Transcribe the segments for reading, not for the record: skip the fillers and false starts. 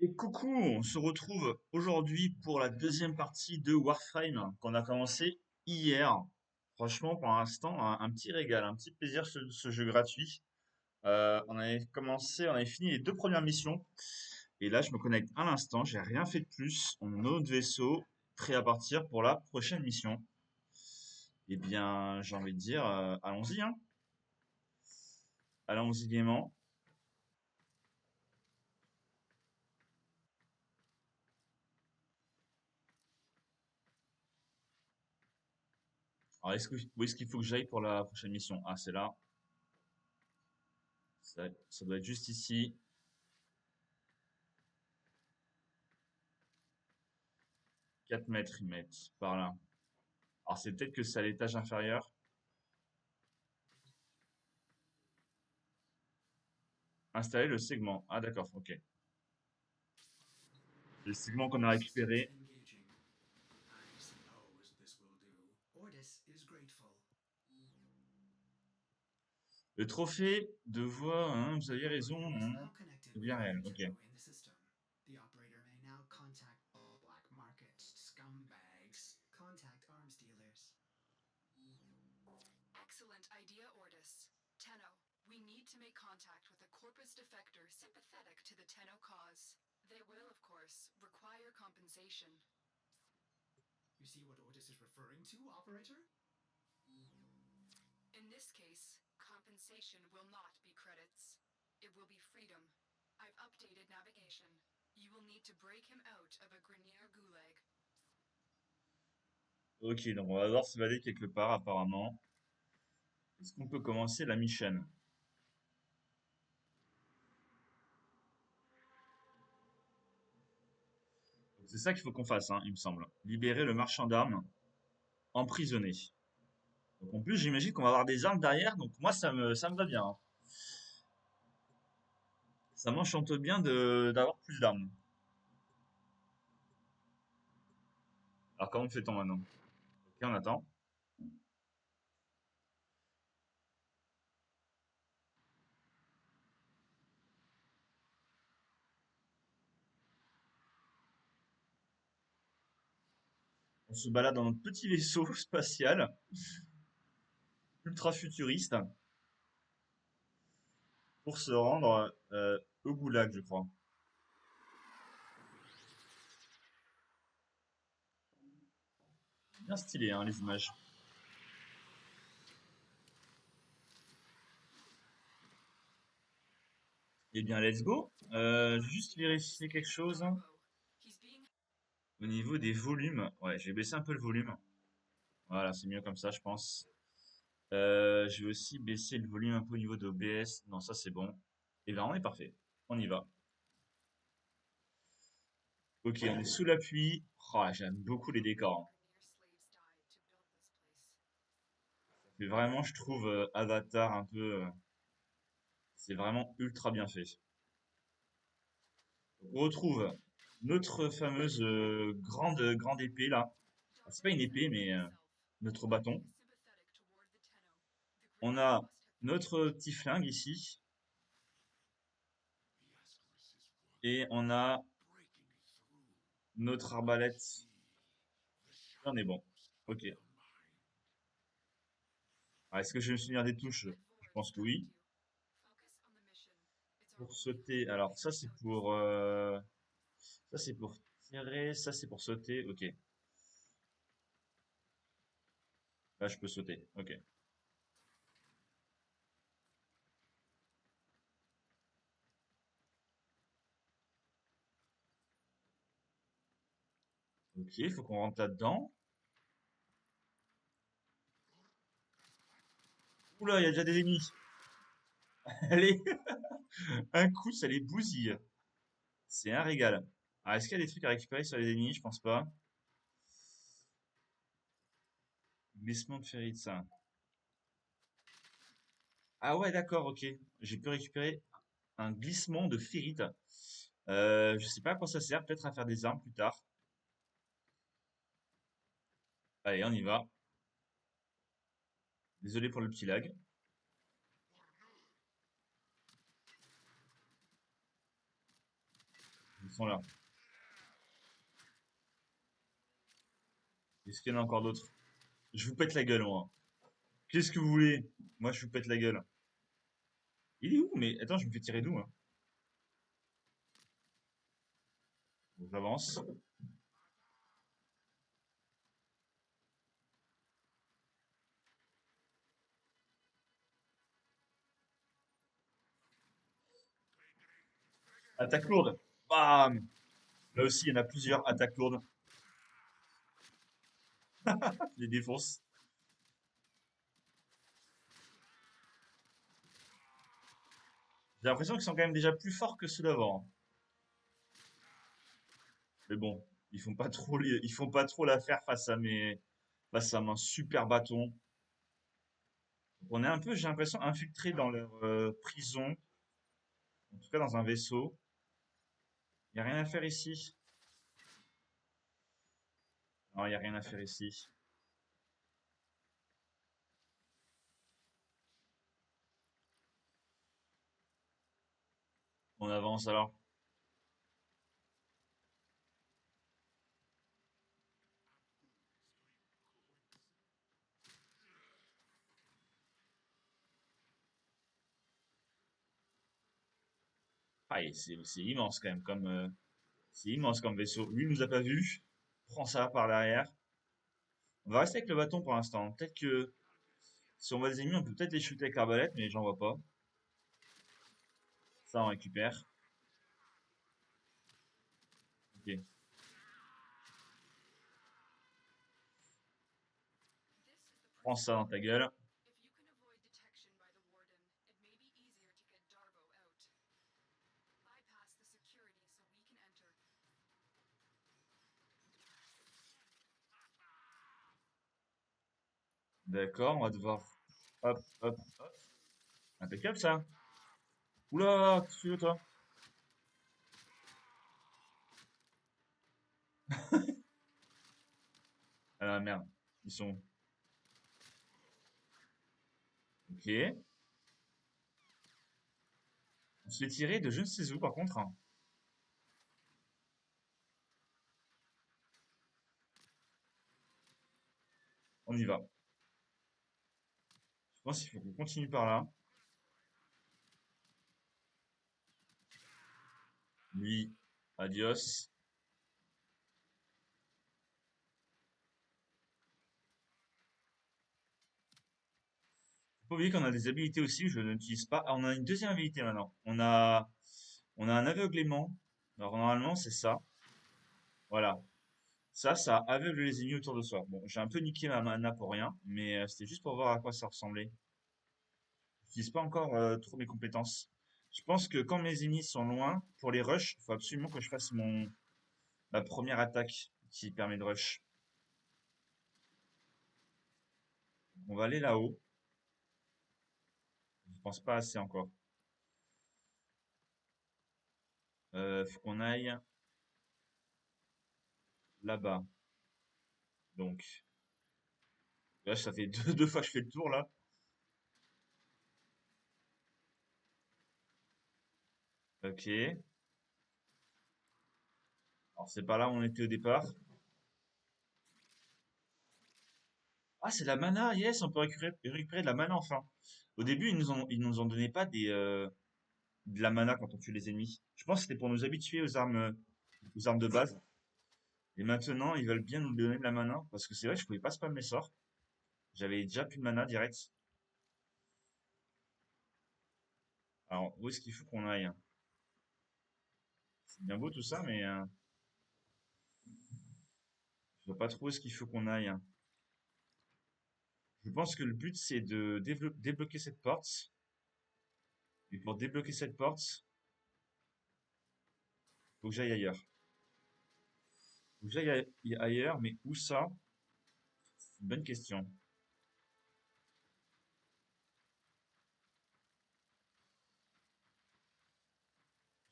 Et coucou, on se retrouve aujourd'hui pour la deuxième partie de Warframe qu'on a commencé hier. Franchement, pour l'instant, un petit régal, un petit plaisir ce jeu gratuit. On avait commencé, on avait fini les deux premières missions. Et là, je me connecte à l'instant, j'ai rien fait de plus. On a notre vaisseau, prêt à partir pour la prochaine mission. Eh bien, j'ai envie de dire, allons-y, hein. Allons-y gaiement. Alors, où est-ce qu'il faut que j'aille pour la prochaine mission? Ah, c'est là. Ça doit être juste ici. 4 mètres, ils mettent par là. Alors c'est peut-être que c'est à l'étage inférieur. Installer le segment. Ah d'accord, ok. Le segment qu'on a Systems récupéré. engaging. I suppose this will do. Ordis is grateful. Le trophée de voix, hein, vous avez The raison, operator is hein, now connected c'est with bien réel, every ok. Tenno in the system. The operator may now contact black market scumbags. Contact arms dealers. Excellent idea, Ordis. Tenno, we need to make contact with a Corpus defector sympathetic to the Tenno cause. They will, of course, require compensation. You see what Ordis is referring to, operator? In this case, compensation will not be credits. It will be freedom. I've updated navigation. You will need to break him out of a Grenier Gulag. Ok, donc on va devoir s'évader quelque part apparemment. Est-ce qu'on peut commencer la mission? Donc, c'est ça qu'il faut qu'on fasse, hein, il me semble. Libérer le marchand d'armes emprisonné. Donc en plus j'imagine qu'on va avoir des armes derrière, donc moi ça me va bien, hein. Ça m'enchante bien d'avoir plus d'armes. Alors comment fait-on maintenant? Ok, on attend. On se balade dans notre petit vaisseau spatial, ultra futuriste, pour se rendre au Goulag, je crois. Bien stylé, hein, les images. Eh bien, let's go. Juste vérifier quelque chose Bravo. He's being au niveau des volumes. Ouais, je vais baisser un peu le volume. Voilà, c'est mieux comme ça, je pense. Je vais aussi baisser le volume un peu au niveau de OBS. Non, ça c'est bon. Et ben, on est parfait. On y va. Ok, on est sous la pluie. Oh, j'aime beaucoup les décors, hein. Grenier slaves died to build this place. Mais vraiment, je trouve Avatar un peu. C'est vraiment ultra bien fait. Donc, on retrouve notre fameuse grande épée là. Ah, c'est pas une épée, Darkseid mais himself. notre bâton. Being sympathetic toward the Tenno. The On Grenier a must have notre petit flingue ici. The Ascaris is Et working, on a breaking through. notre I arbalète. see the Et on est bon. shadows of Ok. the mind. Alors, est-ce que je vais me souvenir des touches? get Je forwards pense que behind oui. you. Focus on the mission. It's our Pour only sauter. hope of Alors, getting ça us c'est out this pour... time. ça c'est pour tirer. Ça c'est pour sauter. Ok. Là, je peux sauter. Ok. Ok, faut qu'on rentre là-dedans. Oula, il y a déjà des ennemis. Allez, un coup, ça les bousille. C'est un régal. Alors, est-ce qu'il y a des trucs à récupérer sur les ennemis? Je pense pas. Glissement de ferrite, ça. Ah ouais, d'accord, ok. J'ai pu récupérer un glissement de ferrite. Je sais pas à quoi ça sert. Peut-être à faire des armes plus tard. Allez, on y va. Désolé pour le petit lag. Ils sont là. Est-ce qu'il y en a encore d'autres? Je vous pète la gueule, moi. Qu'est-ce que vous voulez? Moi, je vous pète la gueule. Il est où? Mais attends, je me fais tirer d'où, hein? Bon, j'avance. Attaque lourde. Bam! Là aussi, il y en a plusieurs attaques lourdes. Je les défonce. J'ai l'impression qu'ils sont quand même déjà plus forts que ceux d'avant, hein. Mais bon, ils font pas trop l'affaire face à mon super bâton. On est un peu, j'ai l'impression, infiltré dans leur prison, en tout cas dans un vaisseau. Il y a rien à faire ici. Non, il y a rien à faire ici. On avance alors. Ah, et c'est immense quand même, c'est immense comme vaisseau. Lui, il nous a pas vus. Prends ça par l'arrière. On va rester avec le bâton pour l'instant. Peut-être que si on voit des ennemis, on peut peut-être les shooter avec l'arbalète, mais j'en vois pas. Ça, on récupère. Ok. This is the Prends ça dans ta gueule. If you can avoid detection by the Warden, it may be easier to get Darvo out. Bypass the security so we can enter. D'accord, on va devoir... Hop, hop, hop. Impeccable ça. Oula, qu'est-ce que tu veux toi? Ah merde, ils sont où? Ok. On se fait tirer de je ne sais où par contre, hein. On y va. Je pense qu'il faut qu'on continue par là. Lui, adios. Faut pas oublier qu'on a des habilités aussi que je n'utilise pas. Ah, on a une deuxième habilité maintenant. On a un aveuglement. Alors normalement c'est ça. Voilà. Ça aveugle les ennemis autour de soi. Bon, j'ai un peu niqué ma mana pour rien, mais c'était juste pour voir à quoi ça ressemblait. J'utilise pas encore trop mes compétences. Je pense que quand mes ennemis sont loin, pour les rush, il faut absolument que je fasse ma première attaque qui permet de rush. On va aller là-haut. Je pense pas assez encore. Faut qu'on aille là-bas. Donc, là, ça fait deux fois que je fais le tour là. Ok. Alors, c'est pas là où on était au départ. Ah, c'est de la mana, yes, on peut récupérer de la mana enfin. Au début, ils nous ont donné pas de la mana quand on tue les ennemis. Je pense que c'était pour nous habituer aux armes de base. Et maintenant, ils veulent bien nous donner de la mana, parce que c'est vrai, je pouvais pas spam mes sorts. J'avais déjà plus de mana direct. Alors, où est-ce qu'il faut qu'on aille? C'est bien beau tout ça, mais je vois pas trop où est-ce qu'il faut qu'on aille. Je pense que le but, c'est de débloquer cette porte. Et pour débloquer cette porte, faut que j'aille ailleurs. Faut que j'aille ailleurs, mais où ça? C'est une bonne question.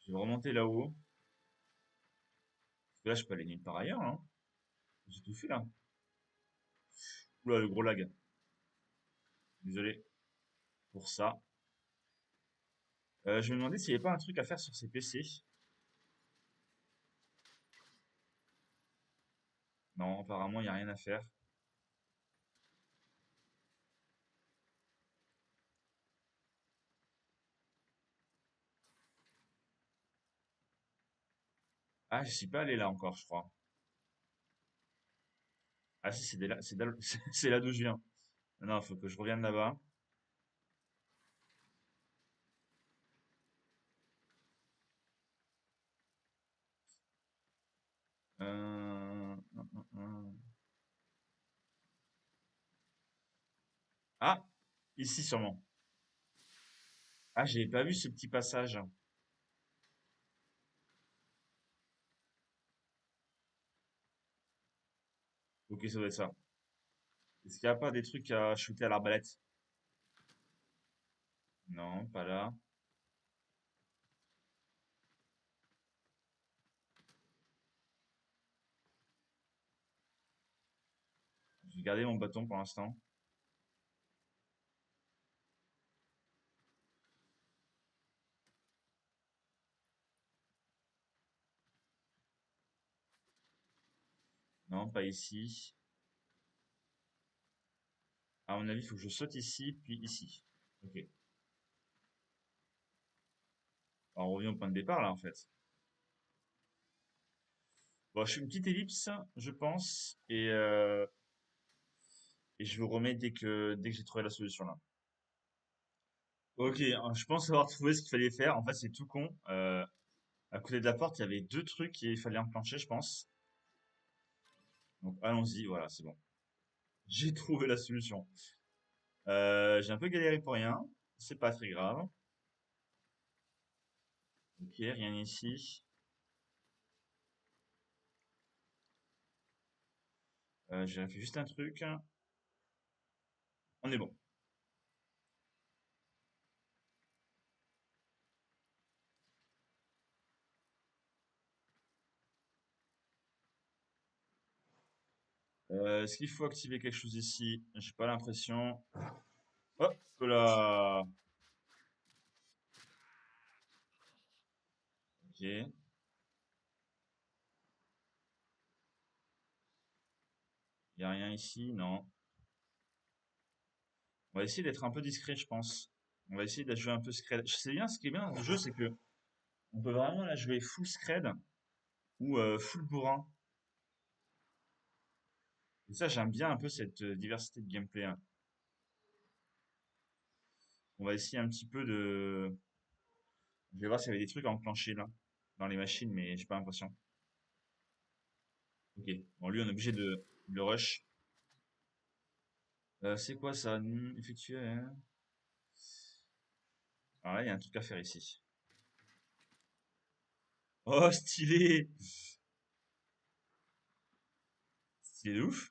Je vais remonter là-haut. Parce que là, je peux aller nulle part ailleurs, hein. J'ai tout fait là. Oula, le gros lag. Désolé pour ça. Je me demandais s'il n'y avait pas un truc à faire sur ces PC. Non, apparemment, il n'y a rien à faire. Ah, je suis pas allé là encore, je crois. Ah si, c'est là d'où je viens. Non, faut que je revienne là-bas. Hum. Ah, ici sûrement. Ah, j'avais pas vu ce petit passage. Ok, ça doit être ça. Est-ce qu'il n'y a pas des trucs à shooter à l'arbalète? Non, pas là. Je vais garder mon bâton pour l'instant. Non, pas ici. À mon avis, il faut que je saute ici, puis ici. Ok. Alors, on revient au point de départ, là, en fait. Bon, je fais une petite ellipse, je pense, et je vous remets dès que j'ai trouvé la solution, là. Ok, je pense avoir trouvé ce qu'il fallait faire. En fait, c'est tout con. À côté de la porte, il y avait deux trucs qu'il fallait enclencher, je pense. Donc, allons-y, voilà, c'est bon. J'ai trouvé la solution. J'ai un peu galéré pour rien. C'est pas très grave. Ok, rien ici. J'ai fait juste un truc. On est bon. Est-ce qu'il faut activer quelque chose ici? J'ai pas l'impression. Hop là. Ok. Y a rien ici? Non. On va essayer d'être un peu discret, je pense. On va essayer de jouer un peu scred. Je sais bien, ce qui est bien dans ce jeu, c'est que on peut vraiment la jouer full scred ou full bourrin. Et ça, j'aime bien un peu cette diversité de gameplay, hein. On va essayer un petit peu de. Je vais voir s'il y avait des trucs à enclencher là, dans les machines, mais j'ai pas l'impression. Ok. Bon, lui, on est obligé de le rush. C'est quoi ça? Effectuer, hein. Alors là, il y a un truc à faire ici. Oh, stylé! Stylé de ouf.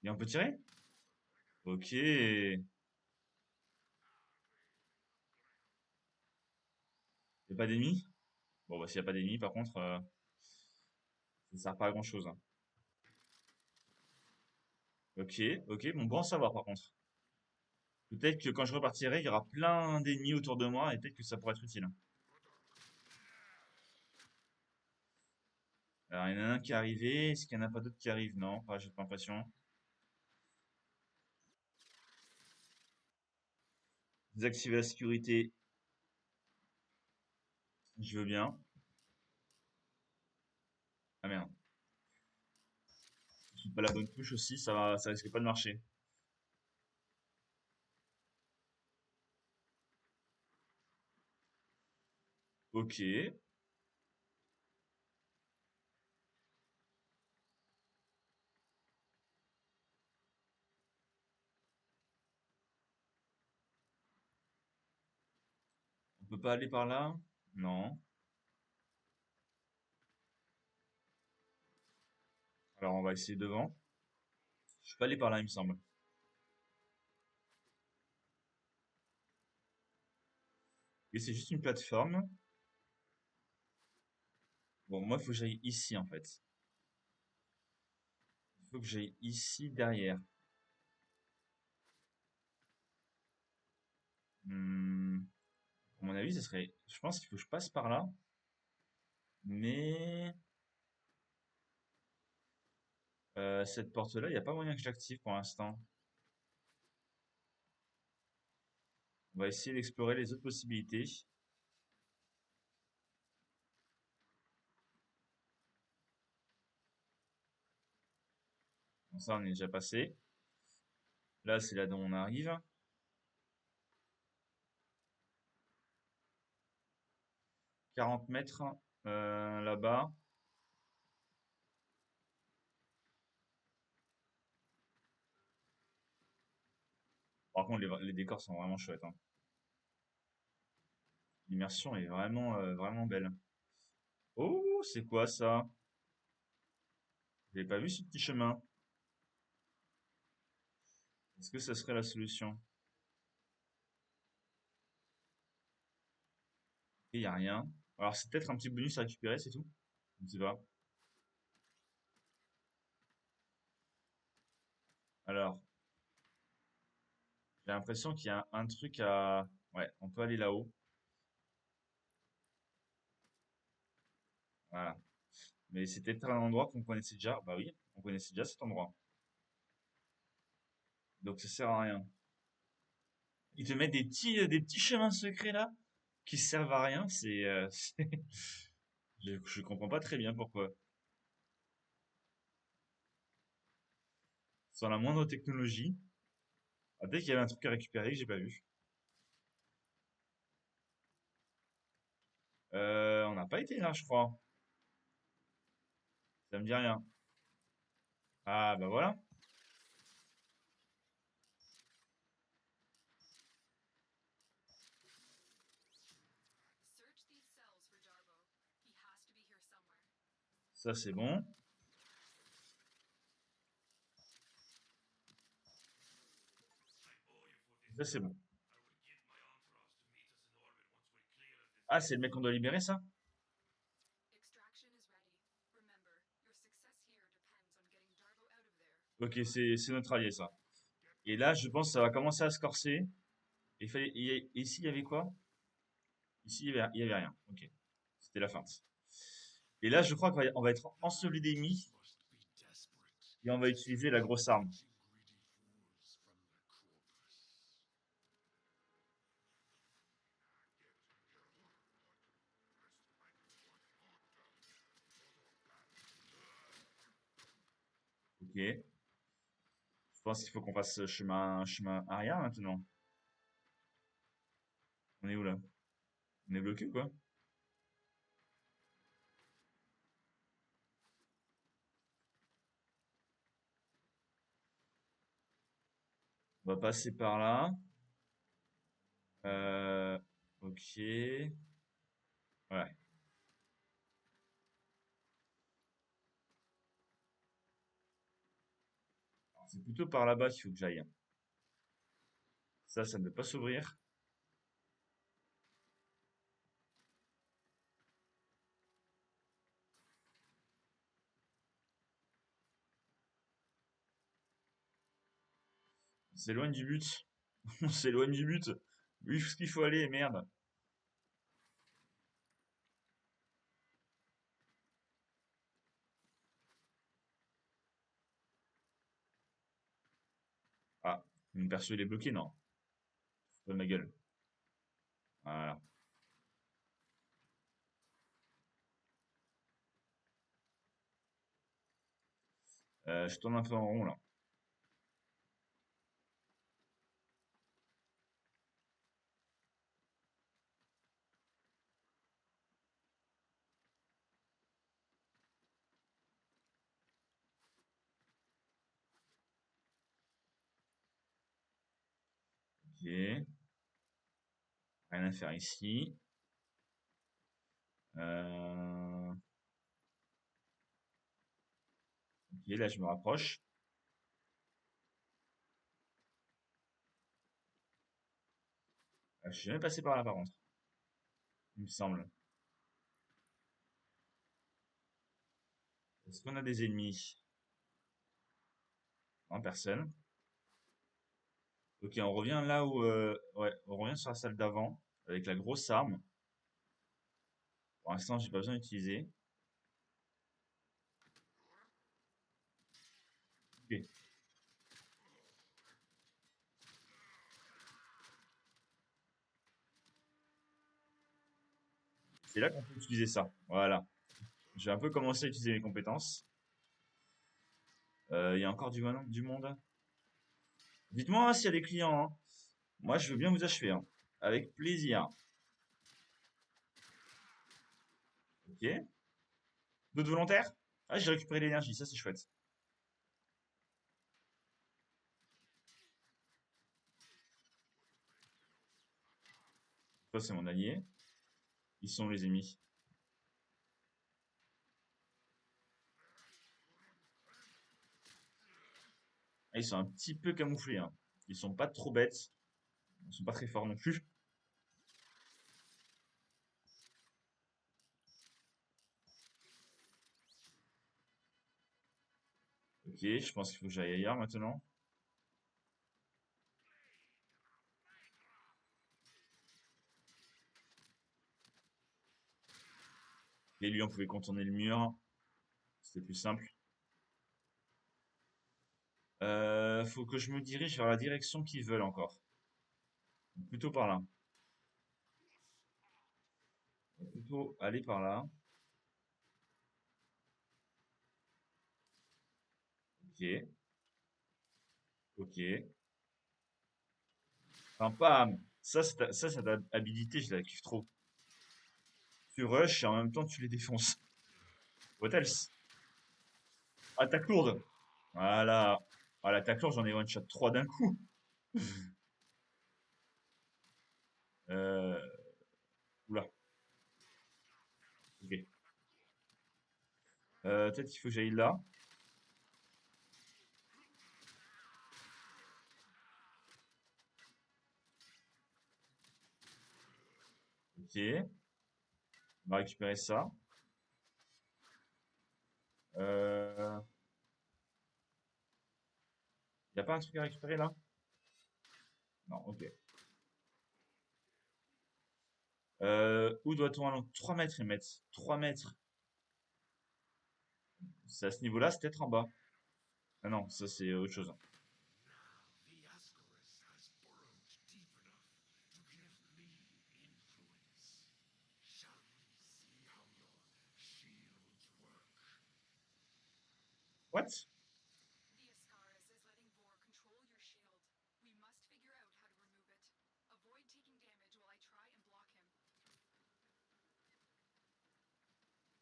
Et on peut tirer? Ok. Y a pas d'ennemis? Bon, bah, s'il y a pas d'ennemis, par contre, ça sert pas à grand chose, hein. Ok, ok. Bon à savoir, par contre. Peut-être que quand je repartirai, il y aura plein d'ennemis autour de moi et peut-être que ça pourrait être utile. Alors, il y en a un qui est arrivé. Est-ce qu'il n'y en a pas d'autres qui arrivent? Non, pas, j'ai pas l'impression. Désactiver la sécurité, je veux bien. Ah merde. C'est pas la bonne touche aussi, ça risque pas de marcher. Ok. On peut pas aller par là? Non. Alors, on va essayer devant. Je peux pas aller par là, il me semble. Et c'est juste une plateforme. Bon, moi, il faut que j'aille ici, en fait. Il faut que j'aille ici, derrière. Hmm, à mon avis, ce serait... Je pense qu'il faut que je passe par là. Mais... Cette porte-là, il n'y a pas moyen que je l'active pour l'instant. On va essayer d'explorer les autres possibilités. Bon, ça, on est déjà passé. Là, c'est là dont on arrive. 40 mètres là-bas. Par contre, les décors sont vraiment chouettes, hein. L'immersion est vraiment belle. Oh, c'est quoi ça? J'avais pas vu ce petit chemin. Est-ce que ça serait la solution? Il y a rien. Alors, c'est peut-être un petit bonus à récupérer, c'est tout? Je ne sais pas. Alors, j'ai l'impression qu'il y a un truc à... Ouais, on peut aller là-haut. Voilà. Mais c'était peut-être un endroit qu'on connaissait déjà. Bah oui, on connaissait déjà cet endroit. Donc ça sert à rien. Ils te mettent des petits chemins secrets là qui servent à rien. Je comprends pas très bien pourquoi. Sans la moindre technologie. Ah, dès qu'il y avait un truc à récupérer que j'ai pas vu. On n'a pas été là, je crois. Ça me dit rien. Ah bah voilà. Search these cells for Darbo. He has to be here somewhere. Ça c'est bon. Ça c'est bon. Ah, c'est le mec qu'on doit libérer, ça? Extraction is ready. Remember, your success here depends on getting Darbo out of there. Ok, c'est notre allié, ça. Et là, je pense que ça va commencer à se corser. Ici, il y avait quoi? Ici, il y avait rien. Ok. C'était la feinte. Et là, je crois qu'on va être enseveli d'ennemis Must be desperate. et on va utiliser la grosse arme. Eating greedy fools from the corpus. Ok. Je pense qu'il faut qu'on fasse chemin arrière maintenant. On est où là? On est bloqué ou quoi? On va passer par là. Ok. Ouais. Alors, c'est plutôt par là-bas qu'il faut que j'aille. Ça ne peut pas s'ouvrir. On s'éloigne du but. On s'éloigne du but. Oui, où est-ce qu'il faut aller, merde. Ah, mon perso il est bloqué, non. Pas de ma gueule. Voilà. Je tourne un peu en rond là. Ok. Rien à faire ici. Euh, Ok, là je me rapproche. Je suis jamais passé par là par contre, il me semble. Est-ce qu'on a des ennemis? Non, personne. Ok, on revient là où... Ouais, on revient sur la salle d'avant, avec la grosse arme. Pour l'instant, j'ai pas besoin d'utiliser. Ok. C'est là qu'on peut utiliser ça. Voilà. J'ai un peu commencé à utiliser mes compétences. Il y a encore du monde. Dites-moi s'il y a des clients, hein. Moi, je veux bien vous achever, hein. Avec plaisir. Ok. D'autres volontaires? Ah, j'ai récupéré l'énergie, ça c'est chouette. Ça, c'est mon allié. Ils sont les ennemis. Ah, ils sont un petit peu camouflés, hein. Ils sont pas trop bêtes. Ils sont pas très forts non plus. Ok, je pense qu'il faut que j'aille ailleurs maintenant. Et lui, on pouvait contourner le mur. C'était plus simple. Faut que je me dirige vers la direction qu'ils veulent encore. Plutôt par là. Plutôt aller par là. Ok, ok. Enfin, bam! Cette habilité, je la kiffe trop. Tu rush et en même temps tu les défonces. What else? Attaque lourde! Voilà. Ah, l'attaque lourde, j'en ai one shot 3 d'un coup. Euh... Oula, ok. Peut-être qu'il faut que j'aille là. Ok. On va récupérer ça. Euh... Y a pas un truc à récupérer là? Non, ok. Où doit-on aller? 3 mètres, ils mettent. 3 mètres. C'est à ce niveau-là, c'est peut-être en bas. Ah non, ça c'est autre chose. The Ascaris has burrowed deep enough to give me influence. Shall we see how your shields work? What? The Ascaris is letting Vor control your shield. We must figure out how to remove it. Avoid taking damage while I try and block him.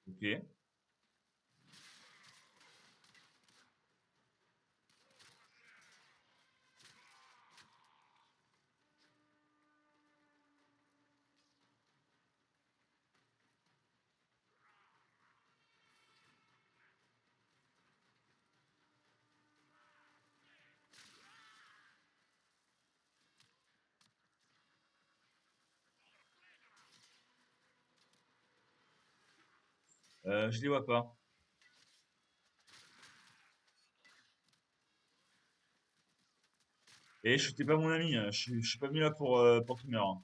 Ok. Je les vois pas. Et je suis pas mon ami, hein. Je suis pas venu là pour qu'il meure, hein.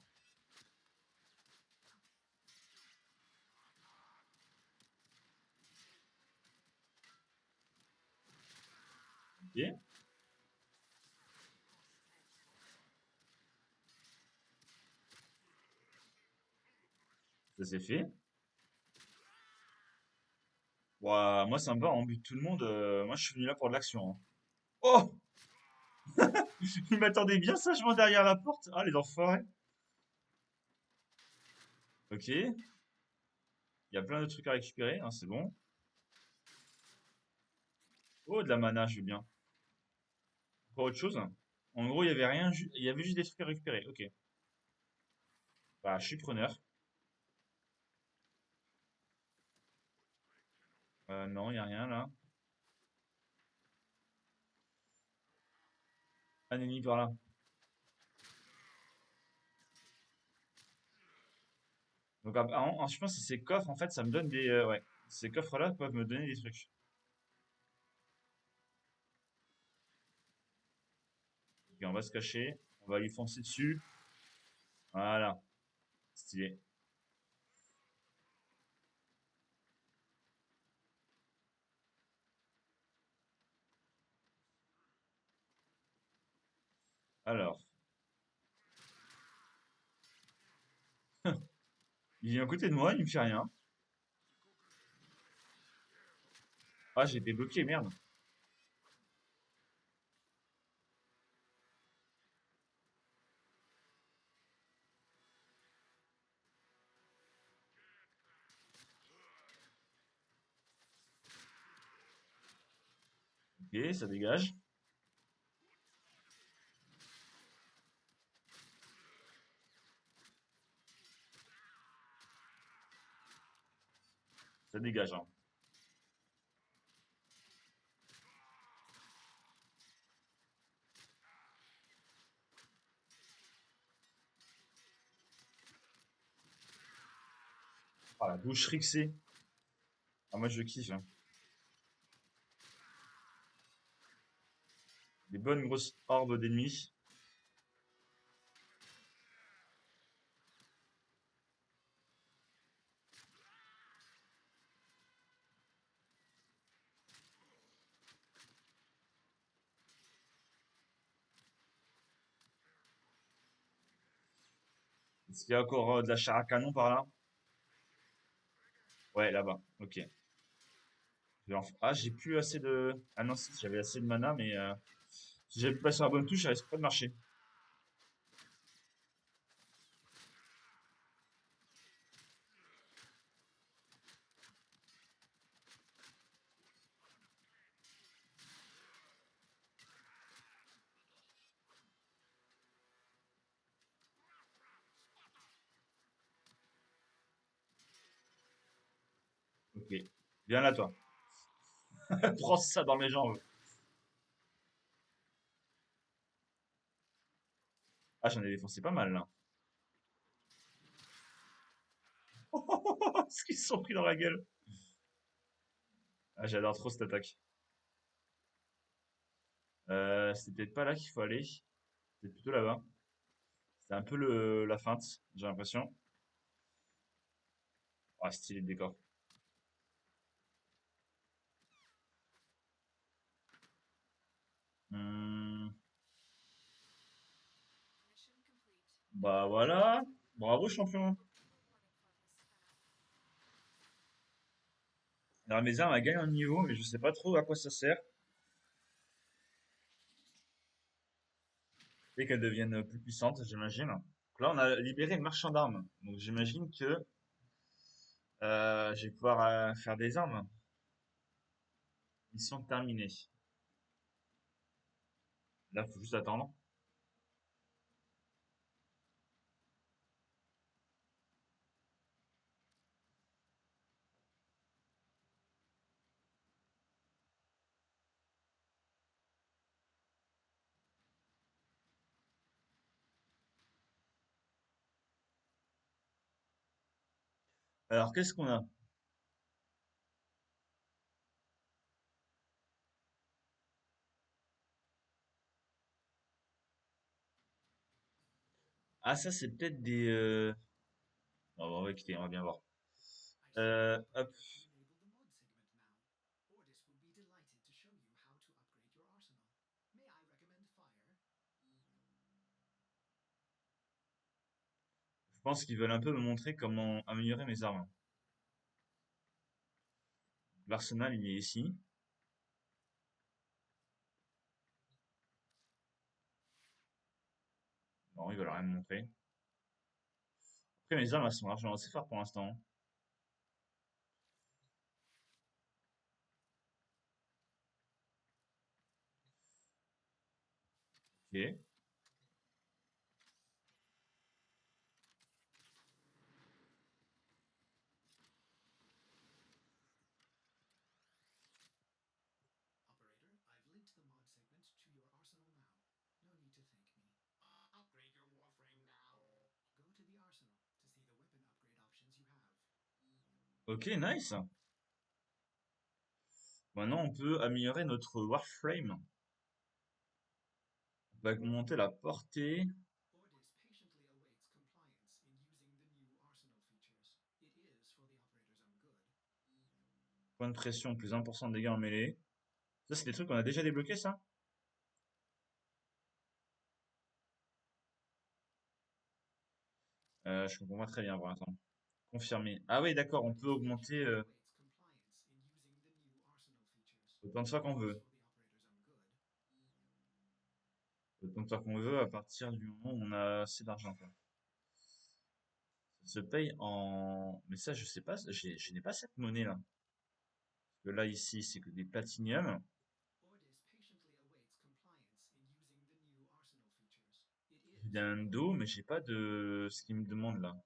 Ok, ça c'est fait. Ouah, moi ça me va, on bute tout le monde. Moi je suis venu là pour de l'action, hein. Oh! Ils m'attendaient bien sagement derrière la porte. Ah, les enfoirés. Ok, il y a plein de trucs à récupérer, hein, c'est bon. Oh, de la mana, je veux bien. Encore autre chose? En gros, il y avait rien, il y avait juste des trucs à récupérer. Ok. Bah, je suis preneur. Non, il y a rien là. Un ennemi par là. Donc, je pense que ces coffres, en fait, ça me donne des. Ouais. Ces coffres-là peuvent me donner des trucs. Ok, on va se cacher. On va lui foncer dessus. Voilà. Stylé. Alors, il vient à côté de moi, il me fait rien. Ah, j'ai été bloqué, merde. Ok, ça dégage. Ça dégage, hein. Ah, la bouche rixée. Ah, moi, je kiffe, hein. Des bonnes grosses orbes d'ennemis. Est-ce qu'il y a encore de la chair à canon par là? Ouais, là-bas. Ok. Ah, j'ai plus assez de... Ah non, si, j'avais assez de mana, mais si j'avais pu passer sur la bonne touche, ça risque pas de marcher. Ok. Viens là, toi. Prends ça dans mes jambes. Ah, j'en ai défoncé pas mal, là. Ce qu'ils se sont pris dans la gueule. Ah, j'adore trop cette attaque. C'est peut-être pas là qu'il faut aller. C'est plutôt là-bas. C'est un peu la feinte, j'ai l'impression. Ah, stylé le décor. Hmm, Mission complete. bah voilà. Bravo, champion. Reporting for this span. Alors, mes armes, elles gagnent un niveau, mais je sais pas trop à quoi ça sert. Et qu'elles deviennent plus puissantes, j'imagine. Donc là, on a libéré le marchand d'armes. Donc j'imagine que je vais pouvoir faire des armes. Mission terminée. Là, faut juste attendre. Alors, qu'est-ce qu'on a? Ah, ça, c'est peut-être des... on va quitter, on va bien voir. I see you've Hop. enabled the mod segment now. Ordis will be delighted to show you how to upgrade your arsenal. May I recommend Fire? Je pense qu'ils veulent un peu me montrer comment améliorer mes armes. L'arsenal, il est ici. Non, ils veulent rien me montrer. Après, mes armes, elles sont largement assez fortes pour l'instant. Ok. Operator, I've linked the mod segment to your arsenal now. No need to thank me. Upgrade your warframe now. Go to the arsenal to see the weapon upgrade options you have. Ok, nice. Maintenant, on peut améliorer notre Warframe. On va augmenter la portée. Ordis patiently awaits compliance in using the new arsenal features. It is for the operator's own good. Point de pression, plus 1% de dégâts en mêlée. Ça, c'est des trucs qu'on a déjà débloqués, ça? Je comprends pas très bien pour l'instant. Confirmé. Ah oui, d'accord, on peut augmenter Patiently awaits compliance in using the new arsenal features. autant de fois qu'on This veut. for the operator's own good. Autant de fois qu'on veut à partir du moment où on a assez d'argent, quoi. Ça se paye en... Mais ça, je sais pas, je n'ai pas cette monnaie-là. Parce que là, ici, c'est que des platinium. Ordis patiently awaits compliance in using the new arsenal features. It J'ai is d'un for dos, the mais j'ai pas de ce qu'il me demande là.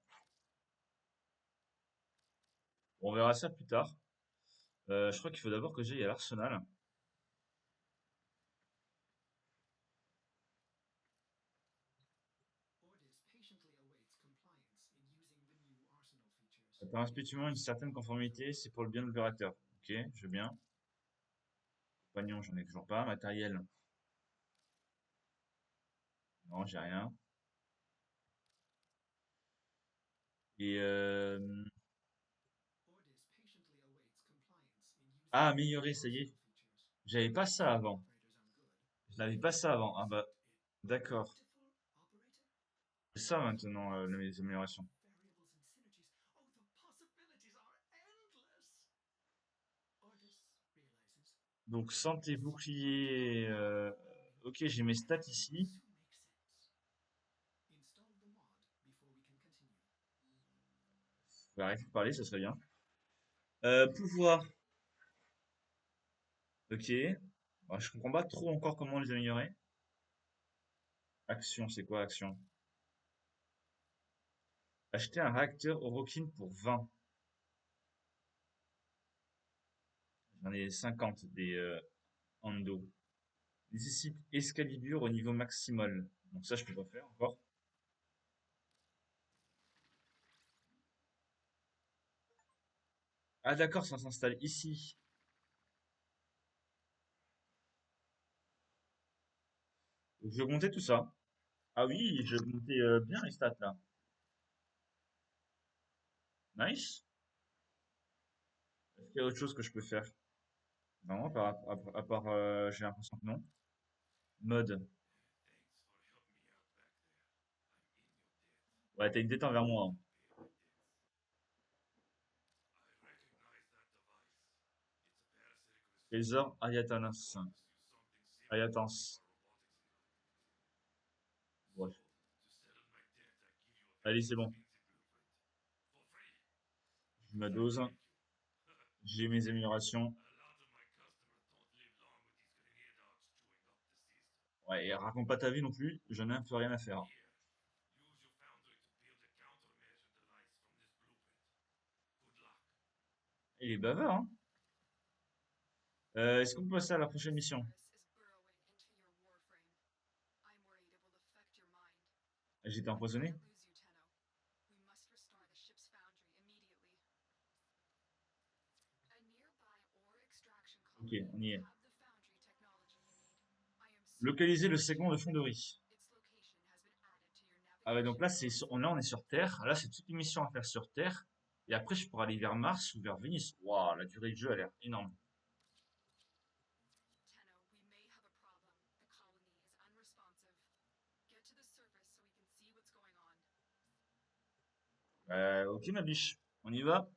On verra ça plus tard. Je crois qu'il faut d'abord que j'aille à l'arsenal. Ordis patiently awaits compliance in using the new arsenal features. Par respectivement une certaine conformité, c'est pour le bien de l'opérateur. Ok, je veux bien. Compagnon, j'en ai toujours pas. Matériel, non, j'ai rien. Et Ordis patiently awaits compliance in using ah, the new améliorer, ça y est. arsenal features. J'avais pas This ça for the avant. operator's own good. Je n'avais pas ça avant. Ah bah, d'accord. Beautiful operator? C'est ça maintenant, les améliorations. Variables and synergies. Oh, the possibilities are endless. Ordis realizes Donc that santé, this bouclier. performing Ok, j'ai mes stats everything will ici. soon make sense. Install the mod before we can continue. On va arrêter de parler, ça serait bien. Pouvoir. Ok. Bah, je comprends pas trop encore comment les améliorer. Action, c'est quoi action? Acheter un réacteur Orokin pour 20. J'en ai 50 des Ando. Nécessite Excalibur au niveau maximal. Donc ça, je peux pas faire encore. Ah d'accord, ça s'installe ici. Donc, je vais augmenter tout ça. Ah oui, je vais augmenter bien les stats là. Nice. Est-ce qu'il y a autre chose que je peux faire? Non, à part j'ai l'impression que non. Mode. Thanks for helping me out back there. I'm in your debt. Ouais, t'as une tête envers moi, hein. Pay my debts. I recognize that device. It's a parasitic receiver. Trésor Ayatanas. Promise you something similar Ayatans. for robotics environment. Ouais. So, to settle my debt, I give you a Allez, very c'est bon. expensive blueprint. For free. Je ma As a dose. thank you. J'ai mes améliorations. A lot of my customers don't live long with these grenade dogs chewing up the system. Ouais, et raconte pas ta vie non plus. J'en ai un peu rien à faire. Here, use your foundry to build a countermeasure device from this blueprint. Good luck. Il est bavard, hein. Est-ce qu'on peut passer à la prochaine mission? Virus is burrowing into your warframe. I'm worried it will affect your mind. J'ai été I empoisonné? can't lose you, Tenno. We must restore the ship's foundry immediately. A nearby ore extraction Ok, colony on y will est. have the foundry technology you need. I am Localiser certain le you will segment de share it. fonderie. Its location has been added to your Ah ouais, donc navigation là, course. là, on est sur Terre. Là, c'est toute une mission à faire sur Terre. Et après, je pourrais aller vers Mars ou vers Vénus. Waouh, la durée du jeu a l'air énorme. Tenno, we may have a problem. The colony is unresponsive. Get to the surface so we can see what's going on. Ok, ma biche. On y va?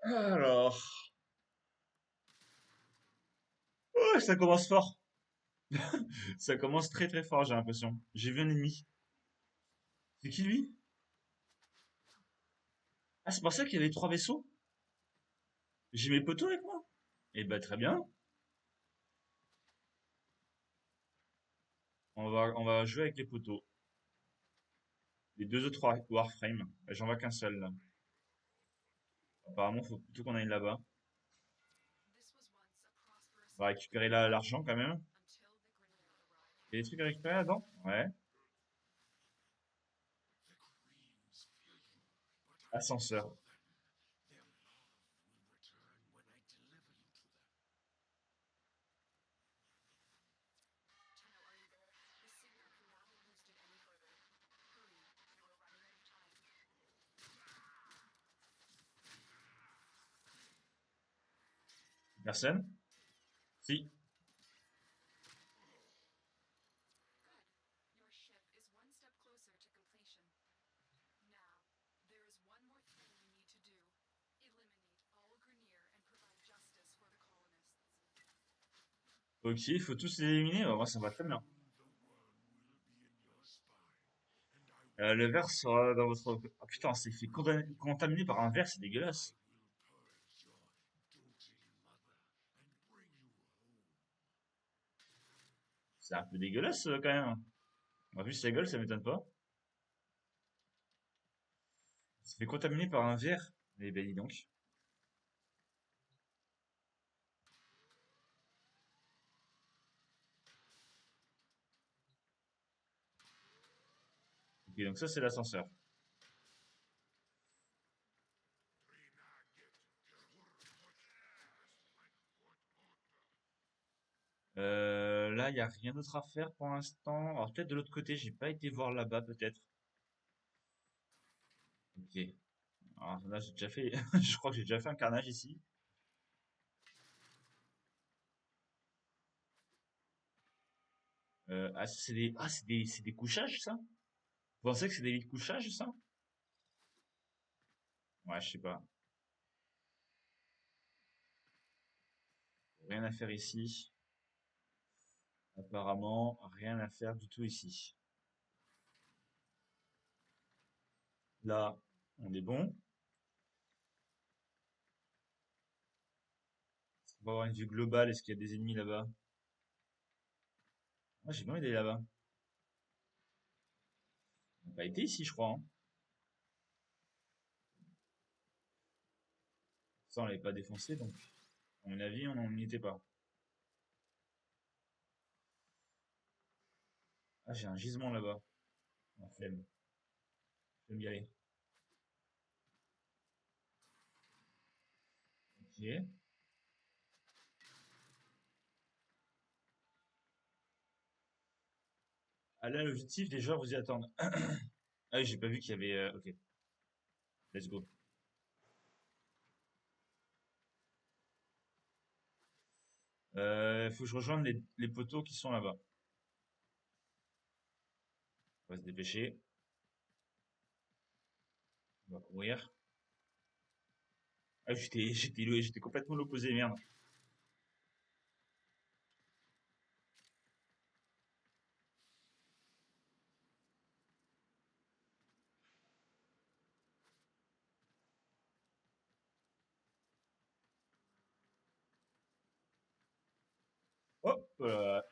Alors. Oh, ça commence fort. Ça commence très très fort, j'ai l'impression. J'ai vu un ennemi. C'est qui lui? Ah, c'est pour ça qu'il y avait 3 vaisseaux? J'ai mes poteaux avec moi? Eh ben, très bien. On va jouer avec les poteaux. Les deux autres Warframe. J'en vois qu'un seul, là. Apparemment, faut plutôt qu'on aille là-bas. This was once a prosperous On va récupérer là l'argent quand même. until the Grineer arrived. Il y a des trucs à récupérer là-dedans? Ouais. The Greens feel you, but Ascenseur. until then, their love will return when I deliver you to them. Tenno, are you there? The signal cannot Personne? Si. Good. Your ship is one step closer to completion. Now, there is one more thing you need to do. Eliminate all Grineer and provide justice for the colonists. Ok, il faut tous les éliminer. Moi, ça va très bien. The worm will be in your spine, and I Le verre sera dans votre... Ah putain, c'est fait contaminer par un verre, c'est dégueulasse. will purge your doting mother and bring you home. C'est un peu dégueulasse quand même. En plus, sa gueule, ça m'étonne pas. C'est fait contaminer par un verre. Eh ben, dis donc. Ok, donc ça, c'est l'ascenseur. Là, il n'y a rien d'autre à faire pour l'instant. Alors, peut-être de l'autre côté, j'ai pas été voir là-bas, peut-être. Ok. Alors là, j'ai déjà fait... Je crois que j'ai déjà fait un carnage ici. Ah, c'est des couchages, ça? Vous pensez que c'est des lits de couchage, ça? Ouais, je sais pas. Rien à faire ici. Apparemment, rien à faire du tout ici. Là, on est bon. On va avoir une vue globale. Est-ce qu'il y a des ennemis là-bas? Moi, j'ai bien envie d'aller là-bas. On n'a pas été ici, je crois, hein. Ça, on l'avait pas défoncé, donc, à mon avis, on n'en y était pas. Ah, j'ai un gisement là-bas. Ah, flemme. Je vais y aller. Ok. Ah là, l'objectif, des joueurs vous y attendent. Ah oui, j'ai pas vu qu'il y avait... Ok, let's go. Faut que je rejoigne les poteaux qui sont là-bas. On va se dépêcher. On va courir. Ah, j'étais complètement l'opposé, merde. Hop,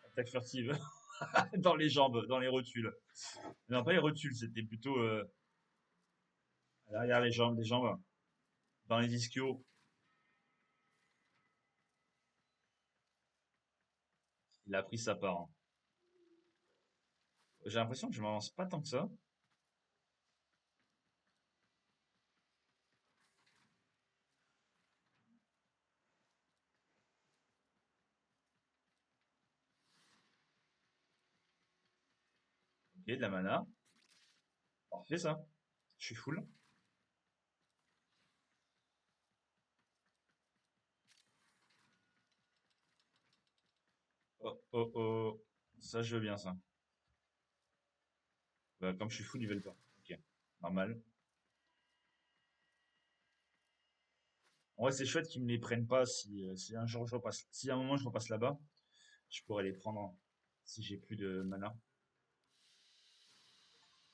attaque furtive. Dans les jambes, dans les rotules. Non, pas les rotules, c'était plutôt à l'arrière les jambes, dans les ischios. Il a pris sa part, hein. J'ai l'impression que je m'avance pas tant que ça. Ok, de la mana. Parfait ça. Je suis full. Oh, oh, oh. Ça, je veux bien ça. Bah, comme je suis full, ils veulent pas. Ok, normal. En vrai, c'est chouette qu'ils me les prennent pas si un jour je repasse, si à un moment je repasse là-bas, je pourrais les prendre si j'ai plus de mana.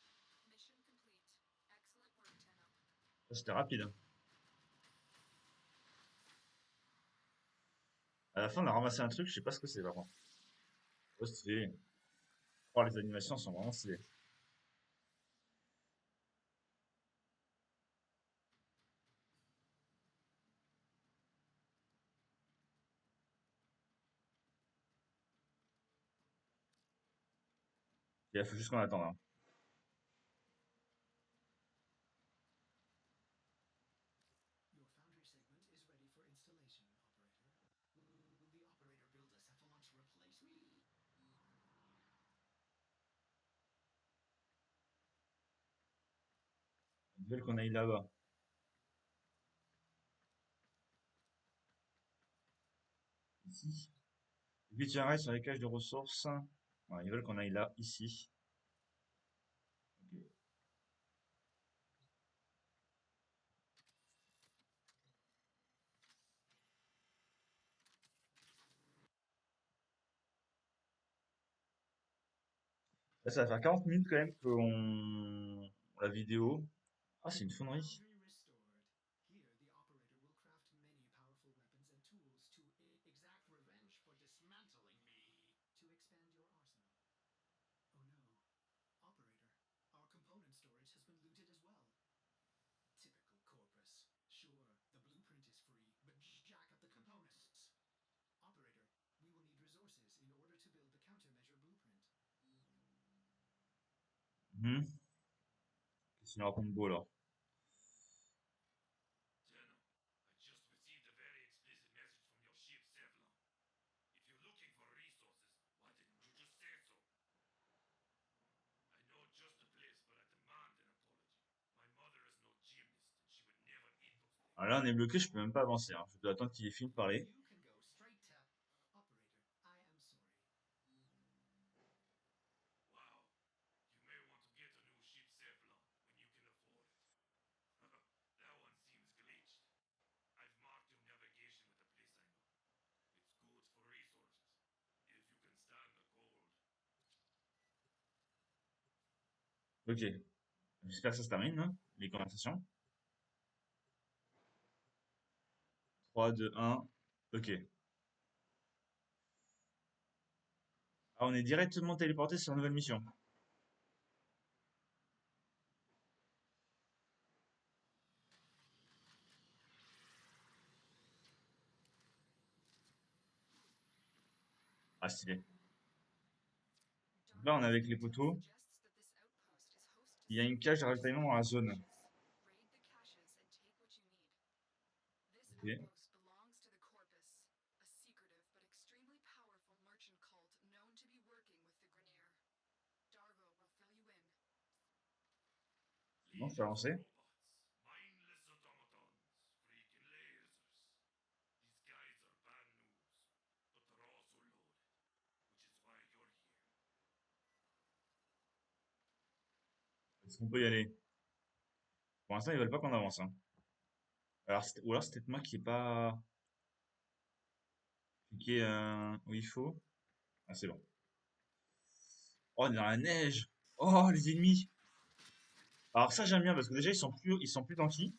Mission complete. Excellent work, Tenno. Ça, c'était rapide, hein. À la fin, on a ramassé un truc, je sais pas ce que c'est par contre. Oh, stylé. Oh, les animations sont vraiment stylées. Il faut juste qu'on attende, hein. Your foundry segment is ready for installation, operator. Will the operator build a cephalon to replace me? Ils veulent qu'on aille là-bas. ici. Et puis tu arrêtes sur les caches de ressources. Voilà, ils veulent qu'on aille là, ici. Ok. Là, ça va faire 40 minutes quand même qu'on la vidéo. Ah, c'est une fonderie. Foundry restored. Here, the operator will craft many powerful weapons and tools to exact revenge for dismantling me. To expand your arsenal. Oh no. Operator, our component storage has been looted as well. Typical Corpus. Sure, the blueprint is free, but jack up the components. Operator, we will need resources in order to build the countermeasure blueprint. Mhm. Qu'est-ce qu'il raconte de beau là? Tenno, I just received a very explicit message from your ship, Sevlon. If you're looking for resources, why didn't you just say so? I know just the place, but I demand an apology. My mother is no gymnast, and she would never eat those things. Ah, là, on est bloqué, je peux même pas avancer, hein. Je dois attendre qu'il ait fini de parler. You can go straight to. Operator, I am sorry. Wow. You may want to get a new ship, Sevlon, when you can afford it. That one seems glitched. I've marked your navigation with a place I know. It's good for resources, if you can stand the cold. Ok. J'espère que ça se termine, hein, les conversations. 3, 2, 1. Ok. Ah, on est directement téléporté sur une nouvelle mission. Ah, stylé. Là, on est avec les poteaux. Il y a une cage de ravitaillement dans la zone. This Ok. outpost belongs to the Corpus, a secretive but extremely powerful merchant cult known to be working with the Grenier. Dargo will fill you in. Bon, je peux avancer. Robots, mindless automatons, freaking lasers. These guys are bad news, but they're also loaded, which is why you're here. Est-ce qu'on peut y aller? Pour l'instant, ils veulent pas qu'on avance, hein. Alors, ou alors c'est peut-être moi qui ai pas cliqué où il faut. Ah, c'est bon. Oh, on est dans la neige. Oh, les ennemis. Alors ça, j'aime bien parce que déjà, ils sont plus tanky.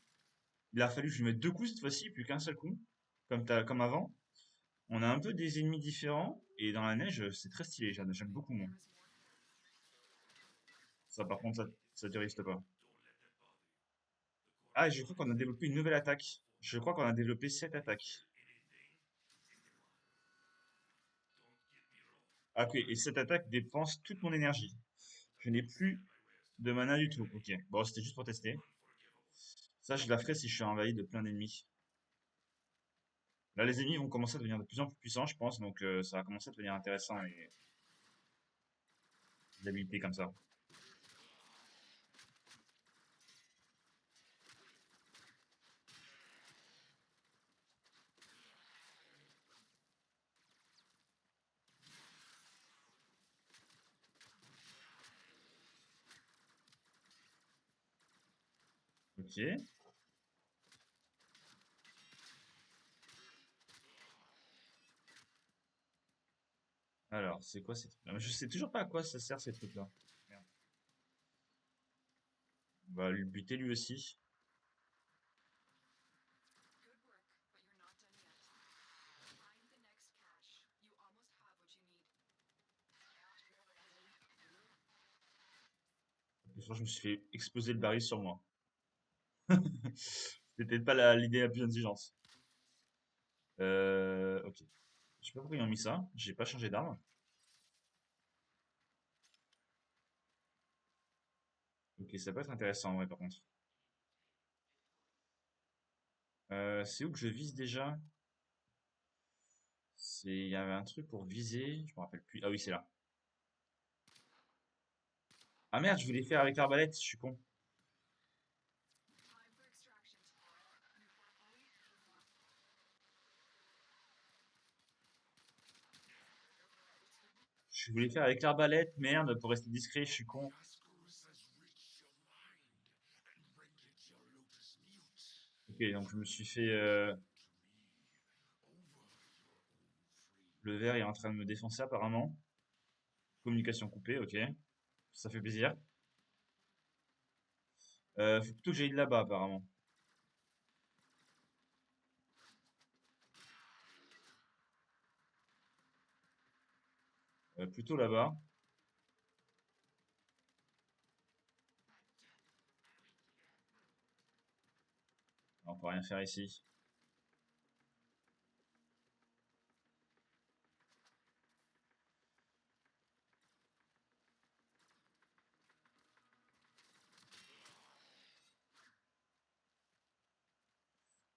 Il a fallu que je lui mette deux coups cette fois-ci, plus qu'un seul coup. Comme avant. On a un peu des ennemis différents. Et dans la neige, c'est très stylé. J'aime beaucoup, moi. There is more Ça, par contre, ça te risque pas. Don't let that bother you. The Ah, Corpus je crois qu'on a minds développé une nouvelle attaque. Je crois qu'on a développé cette attaque. anything, anyone. Don't get me wrong. Ah, ok, et cette attaque dépense toute mon énergie. Je n'ai plus My wares to de mana du tout. Ok, bon, c'était juste pour tester. unforgivable. Ça, je la ferai si je suis envahi de plein d'ennemis. Là, les ennemis vont commencer à devenir de plus en plus puissants, je pense, donc ça va commencer à devenir intéressant, les habilités comme ça. Ok. Alors, c'est quoi ces trucs-là? Je sais toujours pas à quoi ça sert ces trucs-là. Merde. On va le buter lui aussi. good work, but you're not done yet. Find the next cache. You almost have what you need. Je crois que je me suis fait exploser le baril sur moi. C'était peut-être pas l'idée la plus intelligente. Ok. Je sais pas pourquoi ils ont mis ça. J'ai pas changé d'arme. Ok, ça peut être intéressant en vrai par contre. C'est où que je vise déjà? Il y avait un truc pour viser. Je me rappelle plus. Ah oui, c'est là. Ah merde, je voulais faire avec l'arbalète. Je suis con. Time for extraction. You have only Je voulais faire avec l'arbalète, merde, pour rester discret, je suis con. Ascaris has reached your mind and rendered your lotus mute. Ok, donc je me suis fait... To me, over your own frame. le verre est en train de me défoncer apparemment. Communication coupée, ok. Ça fait plaisir. Faut plutôt que j'aille là-bas apparemment. Plutôt là-bas. On peut rien faire ici.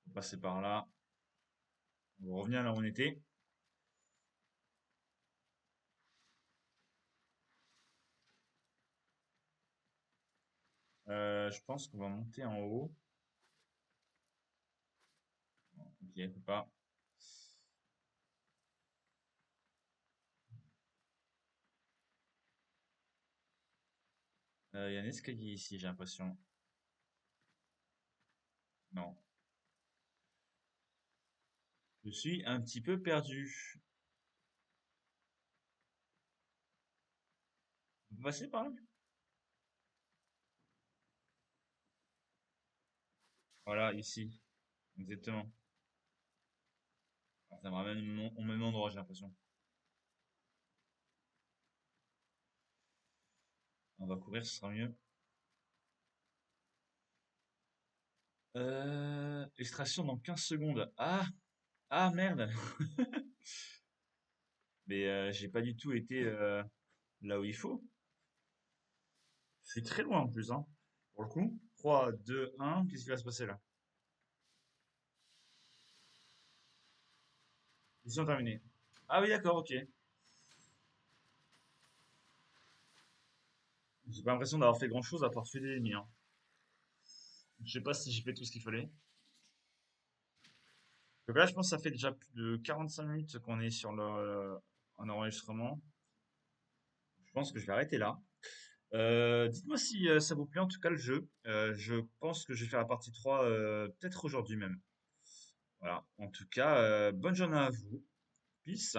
On va passer par là. On va revenir là où on était. Je pense qu'on va monter en haut. Ok, faut pas. Il y a un escalier ici, j'ai l'impression. Non. Je suis un petit peu perdu. On peut passer par là? Voilà, ici. Exactement. Ah, ça me ramène au même endroit, j'ai l'impression. On va courir, ce sera mieux. Extraction dans 15 secondes. Ah! Ah, merde! Mais j'ai pas du tout été là où il faut. C'est très loin en plus, hein. Pour le coup. 3, 2, 1. Qu'est-ce qui va se passer là? Mission terminée. Ah oui, d'accord, ok. J'ai pas l'impression d'avoir fait grand-chose à part tuer des ennemis, hein. Je sais pas si j'ai fait tout ce qu'il fallait. Donc là, je pense que ça fait déjà plus de 45 minutes qu'on est sur un enregistrement. Je pense que je vais arrêter là. Dites-moi si ça vous plaît en tout cas le jeu. Je pense que je vais faire la partie 3 peut-être aujourd'hui même. Voilà. En tout cas, bonne journée à vous. Peace.